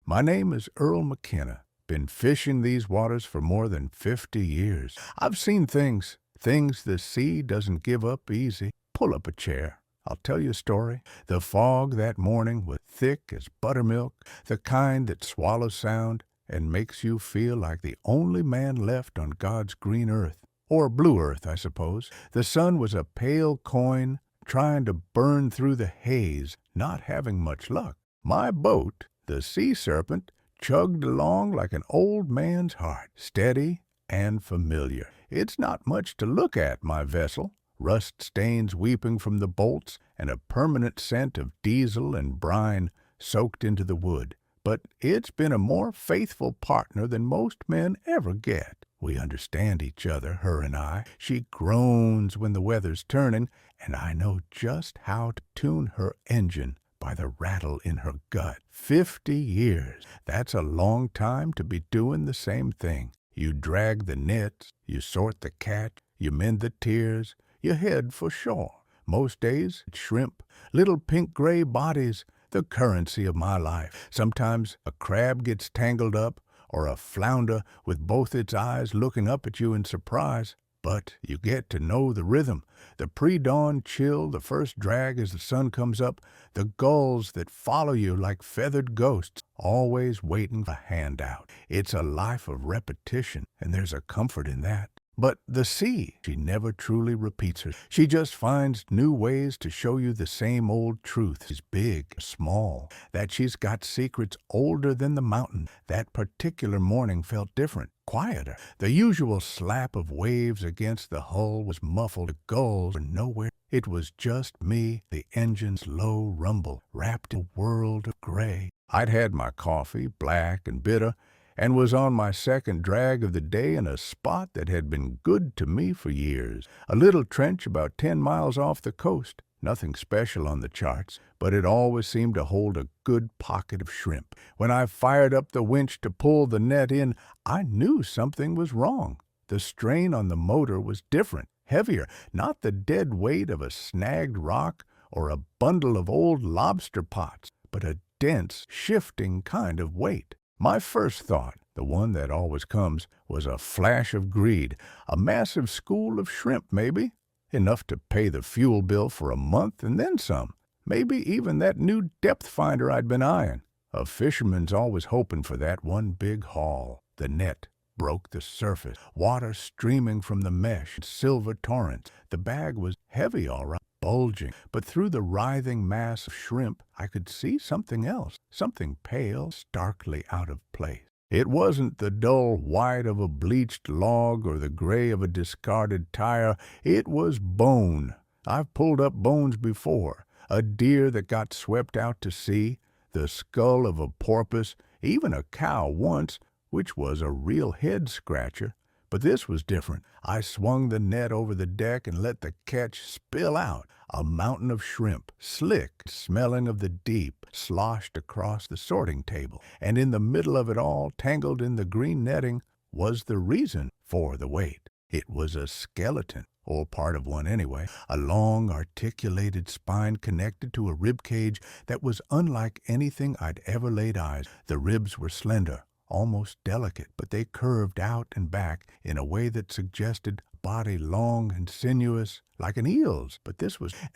My name is Earl McKenna. Been fishing these waters for more than 50 years. I've seen things the sea doesn't give up easy. Pull up a chair. I'll tell you a story. The fog that morning was thick as buttermilk, the kind that swallows sound and makes you feel like the only man left on God's green earth. Or blue earth, I suppose. The sun was a pale coin trying to burn through the haze, not having much luck. My boat, the Sea Serpent, chugged along like an old man's heart, steady and familiar. It's not much to look at, my vessel. Rust stains weeping from the bolts and a permanent scent of diesel and brine soaked into the wood. But it's been a more faithful partner than most men ever get. We understand each other, her and I. She groans when the weather's turning, and I know just how to tune her engine by the rattle in her gut. 50 years. That's a long time to be doing the same thing. You drag the nets, you sort the catch, you mend the tiers, you head for shore. Most days, shrimp, little pink-gray bodies, the currency of my life. Sometimes a crab gets tangled up, or a flounder with both its eyes looking up at you in surprise. But you get to know the rhythm, the pre-dawn chill, the first drag as the sun comes up, the gulls that follow you like feathered ghosts, always waiting for a handout. It's a life of repetition, and there's a comfort in that. But the sea, she never truly repeats her. She just finds new ways to show you the same old truth. She's big, small, that she's got secrets older than the mountain. That particular morning felt different, quieter. The usual slap of waves against the hull was muffled. The gulls were nowhere. It was just me, the engine's low rumble, wrapped in a world of gray. I'd had my coffee, black and bitter, and was on my second drag of the day in a spot that had been good to me for years. A little trench about 10 miles off the coast. Nothing special on the charts, but it always seemed to hold a good pocket of shrimp. When I fired up the winch to pull the net in, I knew something was wrong. The strain on the motor was different, heavier, not the dead weight of a snagged rock or a bundle of old lobster pots, but a dense, shifting kind of weight. My first thought, the one that always comes, was a flash of greed. A massive school of shrimp, maybe. Enough to pay the fuel bill for a month and then some. Maybe even that new depth finder I'd been eyeing. A fisherman's always hoping for that one big haul. The net broke the surface, water streaming from the mesh, silver torrents. The bag was heavy, all right, bulging, but through the writhing mass of shrimp, I could see something else, something pale, starkly out of place. It wasn't the dull white of a bleached log or the gray of a discarded tire. It was bone. I've pulled up bones before. A deer that got swept out to sea, the skull of a porpoise, even a cow once, which was a real head-scratcher. But this was different. I swung the net over the deck and let the catch spill out. A mountain of shrimp, slick, smelling of the deep, sloshed across the sorting table. And in the middle of it all, tangled in the green netting, was the reason for the weight. It was a skeleton, or part of one anyway, a long, articulated spine connected to a rib cage that was unlike anything I'd ever laid eyes. The ribs were slender, almost delicate, but they curved out and back in a way that suggested a body long and sinuous, like an eel's. But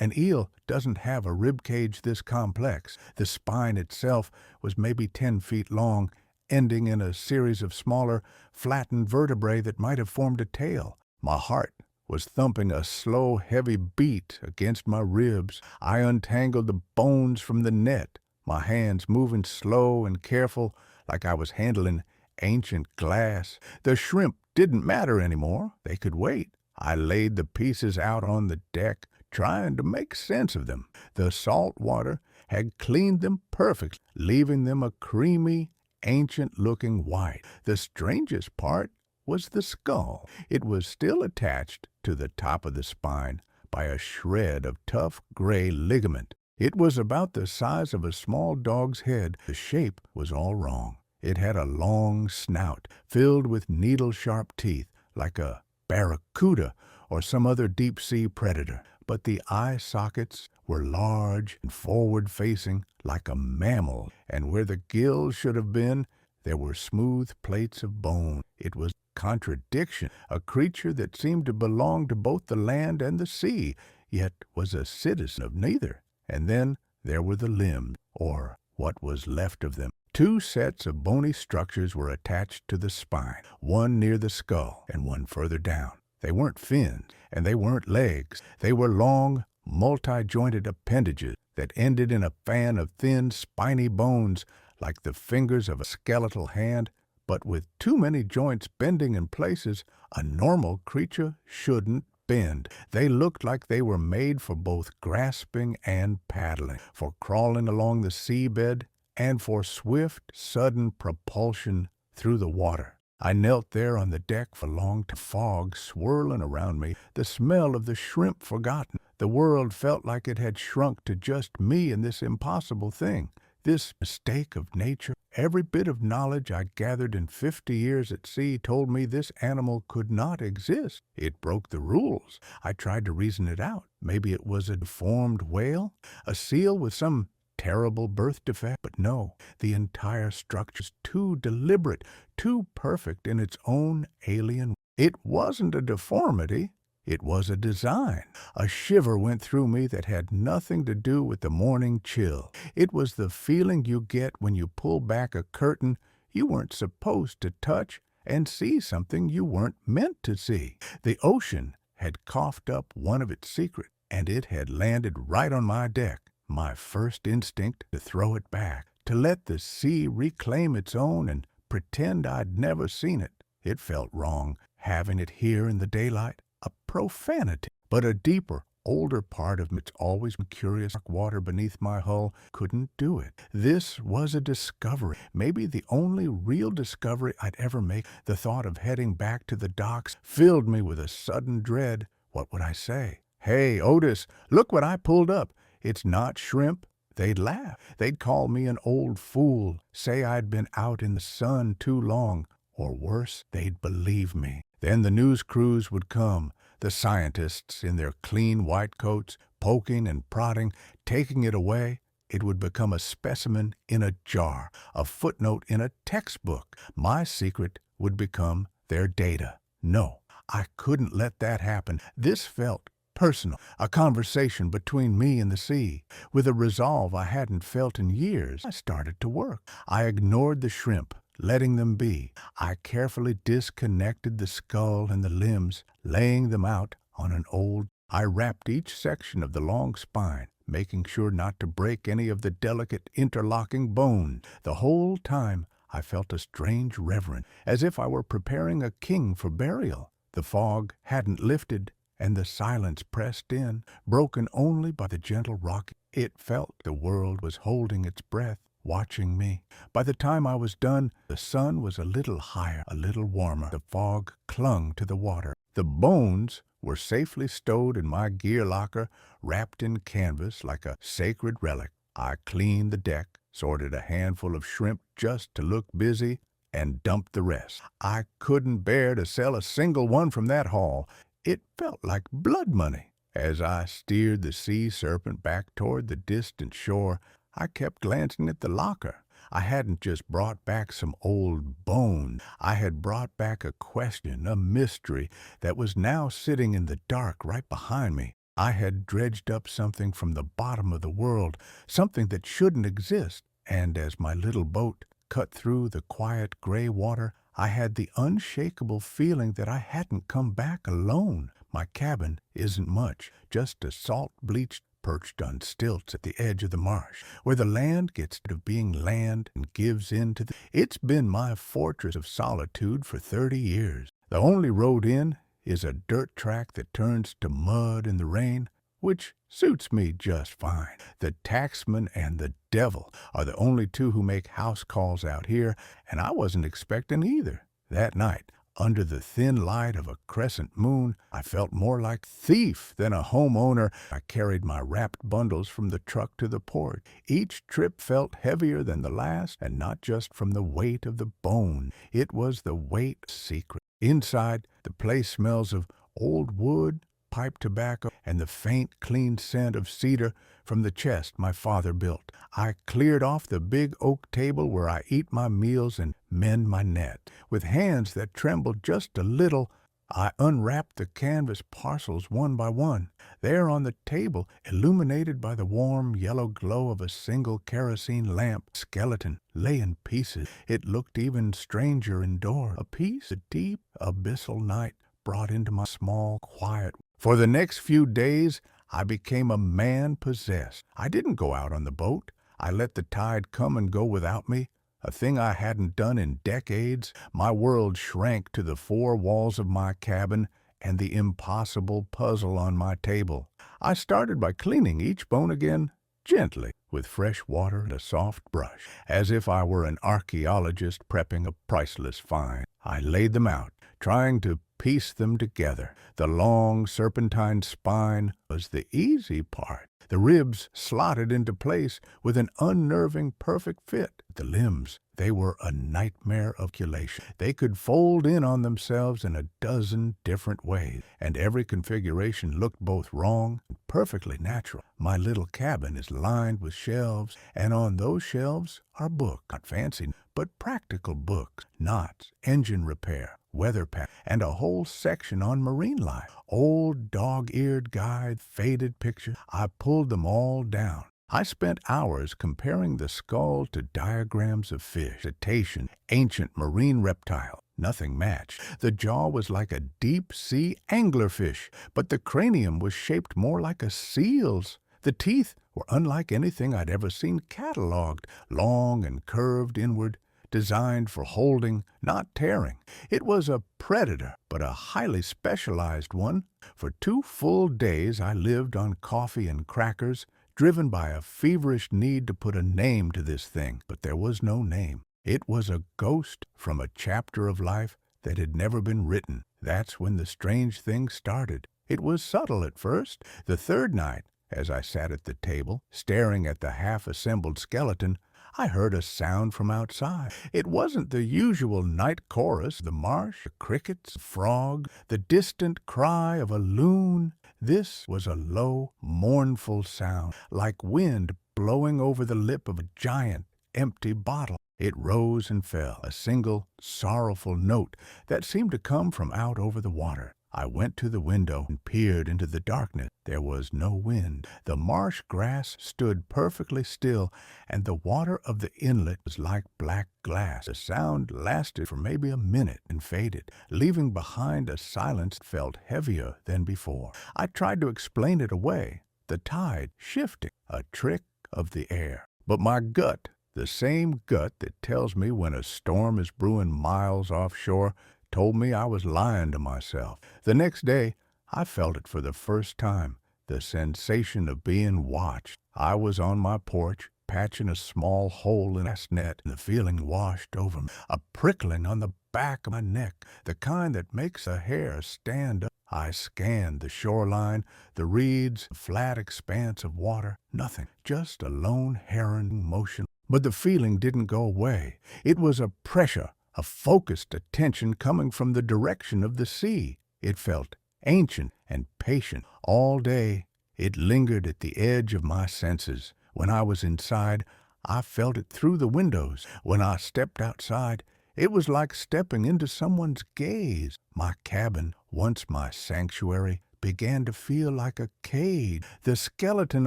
an eel doesn't have a rib cage this complex. The spine itself was maybe 10 feet long, ending in a series of smaller, flattened vertebrae that might have formed a tail. My heart was thumping a slow, heavy beat against my ribs. I untangled the bones from the net, my hands moving slow and careful, like I was handling ancient glass. The shrimp didn't matter anymore. They could wait. I laid the pieces out on the deck, trying to make sense of them. The salt water had cleaned them perfectly, leaving them a creamy, ancient-looking white. The strangest part was the skull. It was still attached to the top of the spine by a shred of tough gray ligament. It was about the size of a small dog's head. The shape was all wrong. It had a long snout filled with needle-sharp teeth, like a barracuda or some other deep-sea predator. But the eye sockets were large and forward-facing like a mammal, and where the gills should have been, there were smooth plates of bone. It was contradiction, a creature that seemed to belong to both the land and the sea, yet was a citizen of neither. And then there were the limbs, or what was left of them. Two sets of bony structures were attached to the spine, one near the skull and one further down. They weren't fins, and they weren't legs. They were long, multi-jointed appendages that ended in a fan of thin, spiny bones like the fingers of a skeletal hand, but with too many joints bending in places a normal creature shouldn't bend. They looked like they were made for both grasping and paddling, for crawling along the seabed, and for swift, sudden propulsion through the water. I knelt there on the deck for long, fog swirling around me, the smell of the shrimp forgotten. The world felt like it had shrunk to just me and this impossible thing, this mistake of nature. Every bit of knowledge I gathered in 50 years at sea told me this animal could not exist. It broke the rules. I tried to reason it out. Maybe it was a deformed whale, a seal with some terrible birth defect, but no, the entire structure's too deliberate, too perfect in its own alien way. It wasn't a deformity, it was a design. A shiver went through me that had nothing to do with the morning chill. It was the feeling you get when you pull back a curtain you weren't supposed to touch and see something you weren't meant to see. The ocean had coughed up one of its secrets, and it had landed right on my deck. My first instinct to throw it back, to let the sea reclaim its own and pretend I'd never seen it. It felt wrong, having it here in the daylight, a profanity. But a deeper, older part of me's always been curious. Water beneath my hull couldn't do it. This was a discovery, maybe the only real discovery I'd ever make. The thought of heading back to the docks filled me with a sudden dread. What would I say? "Hey, Otis, look what I pulled up. It's not shrimp." They'd laugh. They'd call me an old fool, say I'd been out in the sun too long, or worse, they'd believe me. Then the news crews would come, the scientists in their clean white coats, poking and prodding, taking it away. It would become a specimen in a jar, a footnote in a textbook. My secret would become their data. No, I couldn't let that happen. This felt personal, a conversation between me and the sea. With a resolve I hadn't felt in years, I started to work. I ignored the shrimp, letting them be. I carefully disconnected the skull and the limbs, laying them out on an old. I wrapped each section of the long spine, making sure not to break any of the delicate interlocking bone. The whole time I felt a strange reverence, as if I were preparing a king for burial. The fog hadn't lifted, and the silence pressed in, broken only by the gentle rocking. It felt the world was holding its breath, watching me. By the time I was done, the sun was a little higher, a little warmer. The fog clung to the water. The bones were safely stowed in my gear locker, wrapped in canvas like a sacred relic. I cleaned the deck, sorted a handful of shrimp just to look busy, and dumped the rest. I couldn't bear to sell a single one from that haul. It felt like blood money. As I steered the sea serpent back toward the distant shore, I kept glancing at the locker. I hadn't just brought back some old bone. I had brought back a question, a mystery that was now sitting in the dark right behind me. I had dredged up something from the bottom of the world, something that shouldn't exist. And as my little boat cut through the quiet gray water, I had the unshakable feeling that I hadn't come back alone. My cabin isn't much, just a salt-bleached perched on stilts at the edge of the marsh, where the land gets to being land and gives in to the. It's been my fortress of solitude for 30 years. The only road in is a dirt track that turns to mud in the rain, which suits me just fine. The tacksman and the devil are the only two who make house calls out here, and I wasn't expecting either. That night, under the thin light of a crescent moon, I felt more like thief than a homeowner. I carried my wrapped bundles from the truck to the porch. Each trip felt heavier than the last, and not just from the weight of the bone. It was the weight secret. Inside, the place smells of old wood, pipe tobacco and the faint, clean scent of cedar from the chest my father built. I cleared off the big oak table where I eat my meals and mend my net. With hands that trembled just a little, I unwrapped the canvas parcels one by one. There on the table, illuminated by the warm yellow glow of a single kerosene lamp, skeleton lay in pieces. It looked even stranger indoors, a piece of deep, abyssal night brought into my small, quiet. For the next few days, I became a man possessed. I didn't go out on the boat. I let the tide come and go without me, a thing I hadn't done in decades. My world shrank to the four walls of my cabin and the impossible puzzle on my table. I started by cleaning each bone again, gently, with fresh water and a soft brush, as if I were an archaeologist prepping a priceless find. I laid them out, trying to piece them together. The long serpentine spine was the easy part. The ribs slotted into place with an unnerving perfect fit. The limbs, they were a nightmare of calculation. They could fold in on themselves in a dozen different ways, and every configuration looked both wrong and perfectly natural. My little cabin is lined with shelves, and on those shelves are books, not fancy, but practical books, knots, engine repair, weather pattern, and a whole section on marine life. Old dog-eared guide, faded pictures. I pulled them all down. I spent hours comparing the skull to diagrams of fish, cetacean, ancient marine reptile. Nothing matched. The jaw was like a deep-sea anglerfish, but the cranium was shaped more like a seal's. The teeth were unlike anything I'd ever seen catalogued, long and curved inward, designed for holding, not tearing. It was a predator, but a highly specialized one. For 2 full days I lived on coffee and crackers, driven by a feverish need to put a name to this thing. But there was no name. It was a ghost from a chapter of life that had never been written. That's when the strange thing started. It was subtle at first. The third night, as I sat at the table, staring at the half-assembled skeleton, I heard a sound from outside. It wasn't the usual night chorus, the marsh, the crickets, the frog, the distant cry of a loon. This was a low, mournful sound, like wind blowing over the lip of a giant, empty bottle. It rose and fell, a single, sorrowful note that seemed to come from out over the water. I went to the window and peered into the darkness. There was no wind. The marsh grass stood perfectly still, and the water of the inlet was like black glass. The sound lasted for maybe a minute and faded, leaving behind a silence that felt heavier than before. I tried to explain it away. The tide shifting, a trick of the air. But my gut, the same gut that tells me when a storm is brewing miles offshore, told me I was lying to myself. The next day, I felt it for the first time, the sensation of being watched. I was on my porch, patching a small hole in a net, and the feeling washed over me, a prickling on the back of my neck, the kind that makes the hair stand up. I scanned the shoreline, the reeds, the flat expanse of water. Nothing, just a lone heron motion. But the feeling didn't go away. It was a pressure, a focused attention coming from the direction of the sea. It felt ancient and patient. All day, it lingered at the edge of my senses. When I was inside, I felt it through the windows. When I stepped outside, it was like stepping into someone's gaze. My cabin, once my sanctuary, began to feel like a cage. The skeleton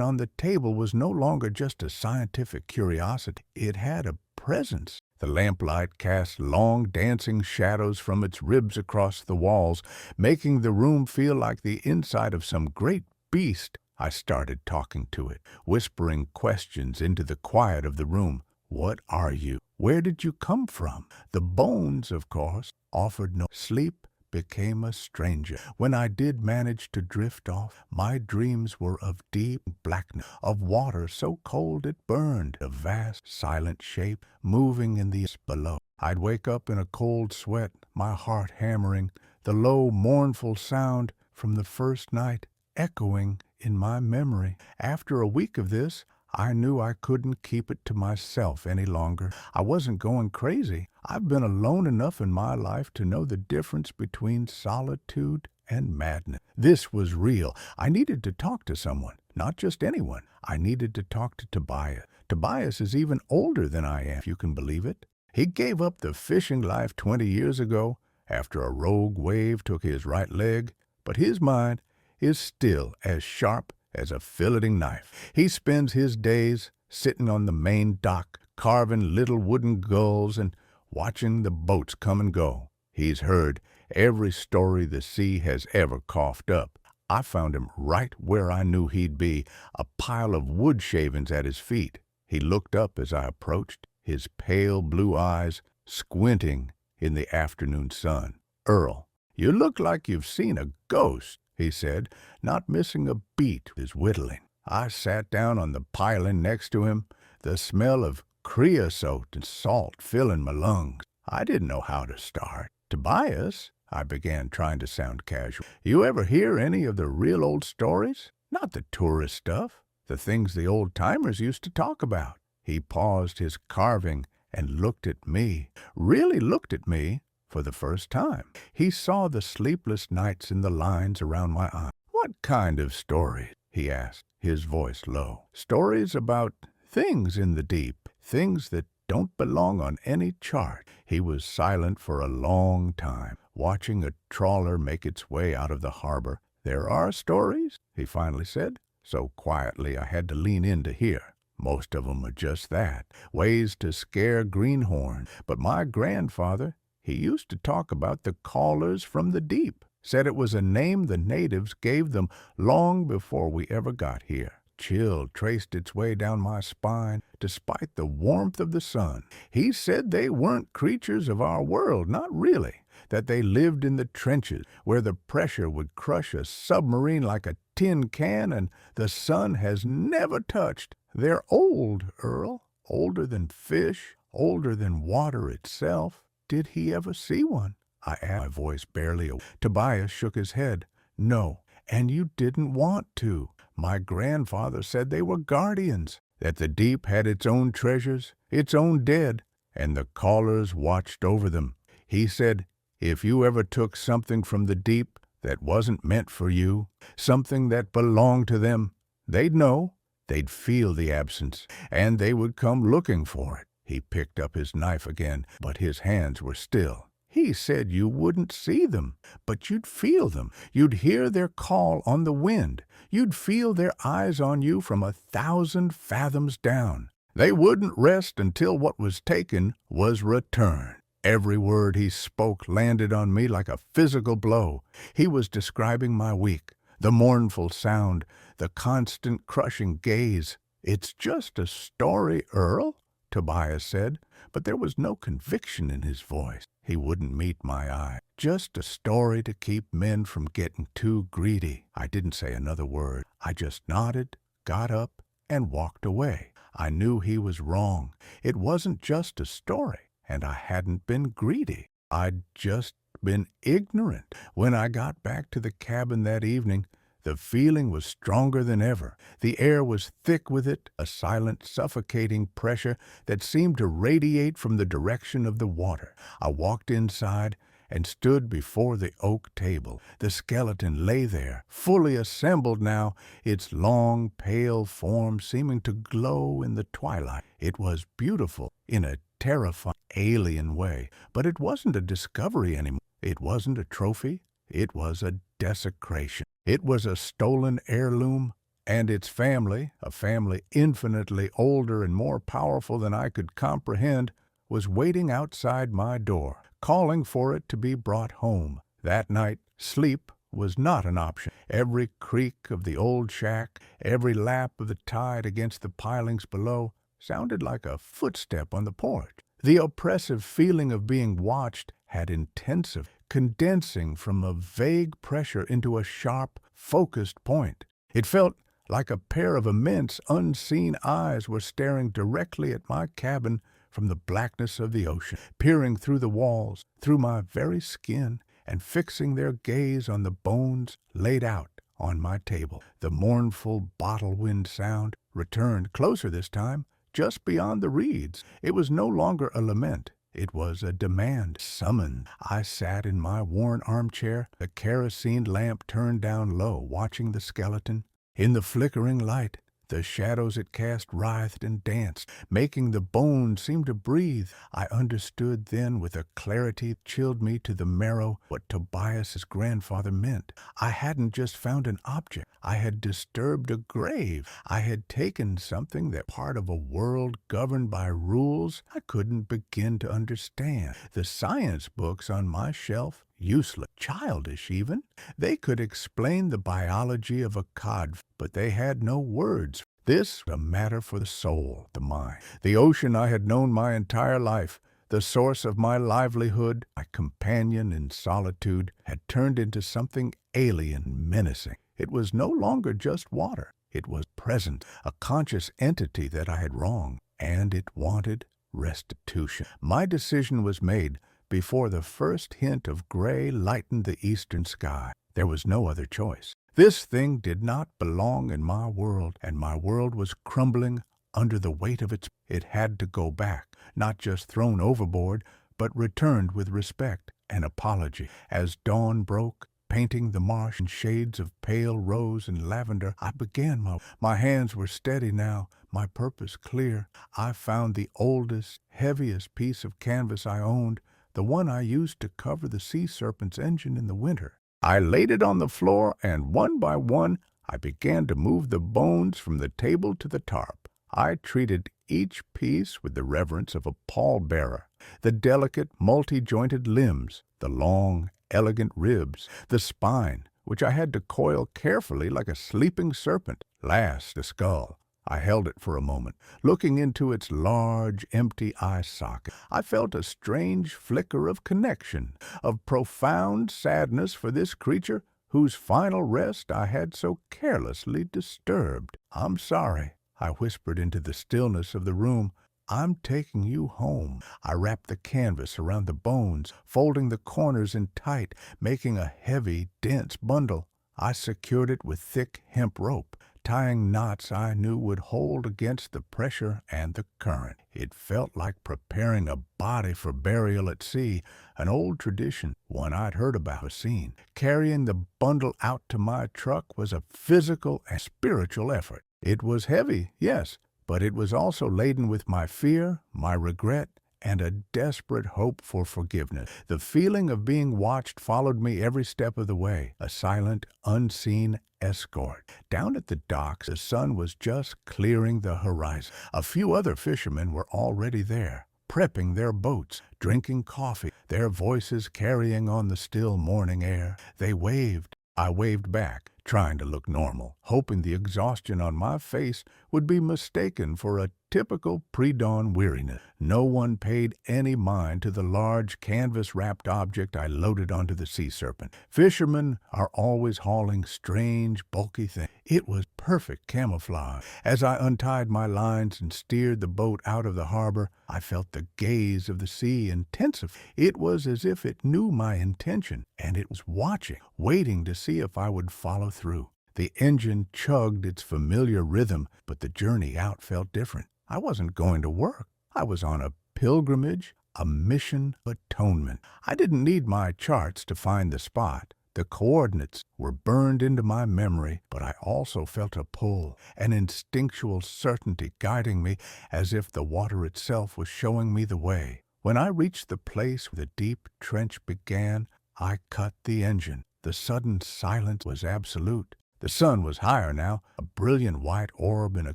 on the table was no longer just a scientific curiosity. It had a presence. The lamplight cast long dancing shadows from its ribs across the walls, making the room feel like the inside of some great beast. I started talking to it, whispering questions into the quiet of the room. What are you? Where did you come from? The bones, of course, offered no sleep. Became a stranger. When I did manage to drift off, my dreams were of deep blackness, of water so cold it burned, a vast, silent shape moving in the air below. I'd wake up in a cold sweat, my heart hammering, the low, mournful sound from the first night echoing in my memory. After a week of this, I knew I couldn't keep it to myself any longer. I wasn't going crazy. I've been alone enough in my life to know the difference between solitude and madness. This was real. I needed to talk to someone, not just anyone. I needed to talk to Tobias. Tobias is even older than I am, if you can believe it. He gave up the fishing life 20 years ago after a rogue wave took his right leg, but his mind is still as sharp as a filleting knife. He spends his days sitting on the main dock, carving little wooden gulls and watching the boats come and go. He's heard every story the sea has ever coughed up. I found him right where I knew he'd be, a pile of wood shavings at his feet. He looked up as I approached, his pale blue eyes squinting in the afternoon sun. "Earl, you look like you've seen a ghost," he said, not missing a beat of his whittling. I sat down on the piling next to him, the smell of creosote and salt filling my lungs. I didn't know how to start. "Tobias," I began, trying to sound casual, "you ever hear any of the real old stories? Not the tourist stuff, the things the old-timers used to talk about." He paused his carving and looked at me, really looked at me for the first time. He saw the sleepless nights in the lines around my eyes. "What kind of stories?" he asked, his voice low. "Stories about things in the deep, things that don't belong on any chart." He was silent for a long time, watching a trawler make its way out of the harbor. "There are stories," he finally said, so quietly I had to lean in to hear. "Most of 'em are just that, ways to scare greenhorn. But my grandfather, he used to talk about the callers from the deep. Said it was a name the natives gave them long before we ever got here." Chill traced its way down my spine, despite the warmth of the sun. "He said they weren't creatures of our world, not really, that they lived in the trenches, where the pressure would crush a submarine like a tin can and the sun has never touched. They're old, Earl, older than fish, older than water itself." "Did he ever see one?" I asked, my voice barely awake. Tobias shook his head. "No, and you didn't want to. My grandfather said they were guardians, that the deep had its own treasures, its own dead, and the callers watched over them. He said, if you ever took something from the deep that wasn't meant for you, something that belonged to them, they'd know, they'd feel the absence, and they would come looking for it." He picked up his knife again, but his hands were still. "He said you wouldn't see them, but you'd feel them. You'd hear their call on the wind. You'd feel their eyes on you from 1,000 fathoms down. They wouldn't rest until what was taken was returned." Every word he spoke landed on me like a physical blow. He was describing my week, the mournful sound, the constant crushing gaze. "It's just a story, Earl," Tobias said, but there was no conviction in his voice. He wouldn't meet my eye. "Just a story to keep men from getting too greedy." I didn't say another word. I just nodded, got up, and walked away. I knew he was wrong. It wasn't just a story, and I hadn't been greedy. I'd just been ignorant. When I got back to the cabin that evening, the feeling was stronger than ever. The air was thick with it, a silent, suffocating pressure that seemed to radiate from the direction of the water. I walked inside and stood before the oak table. The skeleton lay there, fully assembled now, its long, pale form seeming to glow in the twilight. It was beautiful in a terrifying, alien way, but it wasn't a discovery anymore. It wasn't a trophy. It was a desecration. It was a stolen heirloom, and its family, a family infinitely older and more powerful than I could comprehend, was waiting outside my door, calling for it to be brought home. That night, sleep was not an option. Every creak of the old shack, every lap of the tide against the pilings below, sounded like a footstep on the porch. The oppressive feeling of being watched had intensified, condensing from a vague pressure into a sharp, focused point. It felt like a pair of immense, unseen eyes were staring directly at my cabin from the blackness of the ocean, peering through the walls, through my very skin, and fixing their gaze on the bones laid out on my table. The mournful bottle wind sound returned, closer this time, just beyond the reeds. It was no longer a lament. It was a demand, summoned. I sat in my worn armchair, the kerosene lamp turned down low, watching the skeleton. In the flickering light, the shadows it cast writhed and danced, making the bones seem to breathe. I understood then with a clarity that chilled me to the marrow what Tobias's grandfather meant. I hadn't just found an object. I had disturbed a grave. I had taken something that part of a world governed by rules I couldn't begin to understand. The science books on my shelf, useless, childish even. They could explain the biology of a cod, but they had no words. This was a matter for the soul, the mind. The ocean I had known my entire life, the source of my livelihood, my companion in solitude, had turned into something alien, menacing. It was no longer just water. It was present, a conscious entity that I had wronged, and it wanted restitution. My decision was made before the first hint of gray lightened the eastern sky. There was no other choice. This thing did not belong in my world, and my world was crumbling under the weight of its. It had to go back, not just thrown overboard, but returned with respect and apology. As dawn broke, painting the marsh in shades of pale rose and lavender, I began my hands were steady now, my purpose clear. I found the oldest, heaviest piece of canvas I owned, the one I used to cover the sea serpent's engine in the winter. I laid it on the floor, and one by one I began to move the bones from the table to the tarp. I treated each piece with the reverence of a pallbearer. The delicate, multi-jointed limbs, the long, elegant ribs, the spine, which I had to coil carefully like a sleeping serpent. Last, the skull. I held it for a moment, looking into its large, empty eye socket. I felt a strange flicker of connection, of profound sadness for this creature whose final rest I had so carelessly disturbed. "I'm sorry," I whispered into the stillness of the room. "I'm taking you home." I wrapped the canvas around the bones, folding the corners in tight, making a heavy, dense bundle. I secured it with thick hemp rope, tying knots I knew would hold against the pressure and the current. It felt like preparing a body for burial at sea, an old tradition, one I'd heard about or seen. Carrying the bundle out to my truck was a physical and spiritual effort. It was heavy, yes, but it was also laden with my fear, my regret, and a desperate hope for forgiveness. The feeling of being watched followed me every step of the way, a silent, unseen escort. Down at the docks, the sun was just clearing the horizon. A few other fishermen were already there, prepping their boats, drinking coffee, their voices carrying on the still morning air. They waved. I waved back, trying to look normal, hoping the exhaustion on my face would be mistaken for a typical pre-dawn weariness. No one paid any mind to the large canvas-wrapped object I loaded onto the sea serpent. Fishermen are always hauling strange, bulky things. It was perfect camouflage. As I untied my lines and steered the boat out of the harbor, I felt the gaze of the sea intensify. It was as if it knew my intention, and it was watching, waiting to see if I would follow through. The engine chugged its familiar rhythm, but the journey out felt different. I wasn't going to work. I was on a pilgrimage, a mission of atonement. I didn't need my charts to find the spot. The coordinates were burned into my memory, but I also felt a pull, an instinctual certainty guiding me as if the water itself was showing me the way. When I reached the place where the deep trench began, I cut the engine. The sudden silence was absolute. The sun was higher now, a brilliant white orb in a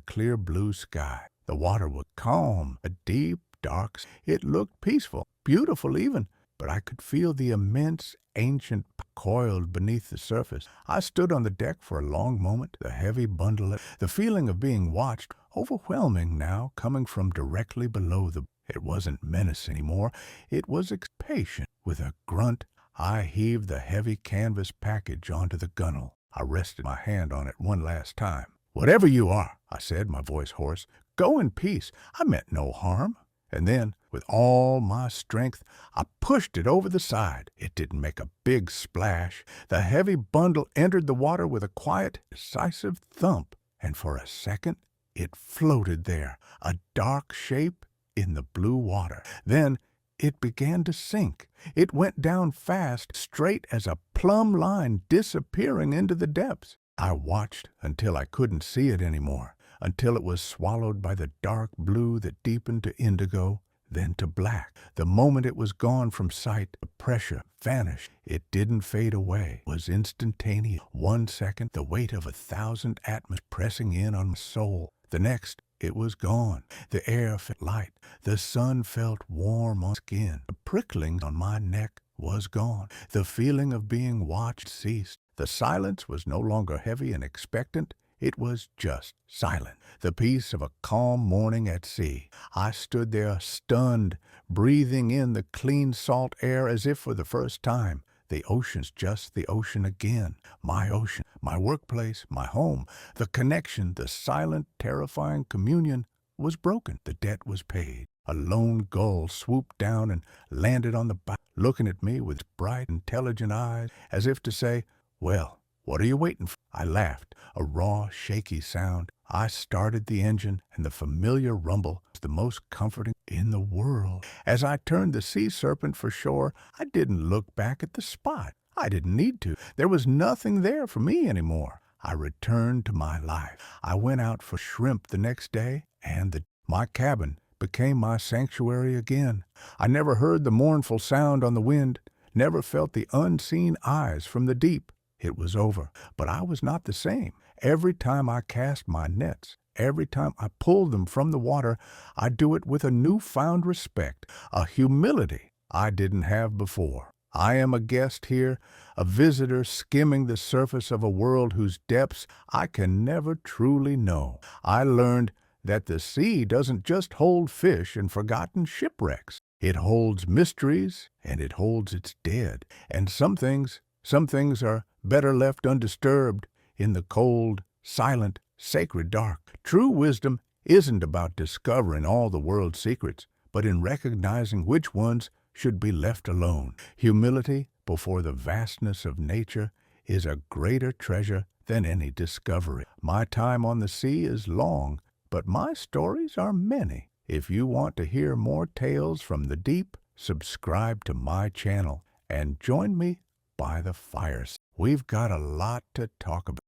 clear blue sky. The water was calm, a deep, dark. It looked peaceful, beautiful even, but I could feel the immense, ancient coiled beneath the surface. I stood on the deck for a long moment, the heavy bundle, the feeling of being watched, overwhelming now, coming from directly below the. It wasn't menace anymore. It was patient. With a grunt, I heaved the heavy canvas package onto the gunwale. I rested my hand on it one last time. "Whatever you are," I said, my voice hoarse, "go in peace. I meant no harm." And then, with all my strength, I pushed it over the side. It didn't make a big splash. The heavy bundle entered the water with a quiet, decisive thump, and for a second it floated there, a dark shape in the blue water. Then it began to sink. It went down fast, straight as a plumb line, disappearing into the depths. I watched until I couldn't see it anymore, until it was swallowed by the dark blue that deepened to indigo, then to black. The moment it was gone from sight, the pressure vanished. It didn't fade away. It was instantaneous. 1 second, the weight of 1,000 atmospheres pressing in on my soul. The next, it was gone. The air felt light. The sun felt warm on skin. The prickling on my neck was gone. The feeling of being watched ceased. The silence was no longer heavy and expectant. It was just silent, the peace of a calm morning at sea. I stood there stunned, breathing in the clean salt air as if for the first time. The ocean's just the ocean again. My ocean, my workplace, my home. The connection, the silent, terrifying communion was broken. The debt was paid. A lone gull swooped down and landed on the bow, looking at me with bright, intelligent eyes, as if to say, "Well, what are you waiting for?" I laughed, a raw, shaky sound. I started the engine, and the familiar rumble was the most comforting in the world. As I turned the sea serpent for shore, I didn't look back at the spot. I didn't need to. There was nothing there for me anymore. I returned to my life. I went out for shrimp the next day, and my cabin became my sanctuary again. I never heard the mournful sound on the wind, never felt the unseen eyes from the deep. It was over, but I was not the same. Every time I cast my nets, every time I pulled them from the water, I do it with a newfound respect, a humility I didn't have before. I am a guest here, a visitor skimming the surface of a world whose depths I can never truly know. I learned that the sea doesn't just hold fish and forgotten shipwrecks. It holds mysteries, and it holds its dead. And some things are better left undisturbed in the cold, silent, sacred dark. True wisdom isn't about discovering all the world's secrets, but in recognizing which ones should be left alone. Humility before the vastness of nature is a greater treasure than any discovery. My time on the sea is long, but my stories are many. If you want to hear more tales from the deep, subscribe to my channel and join me by the fireside. We've got a lot to talk about.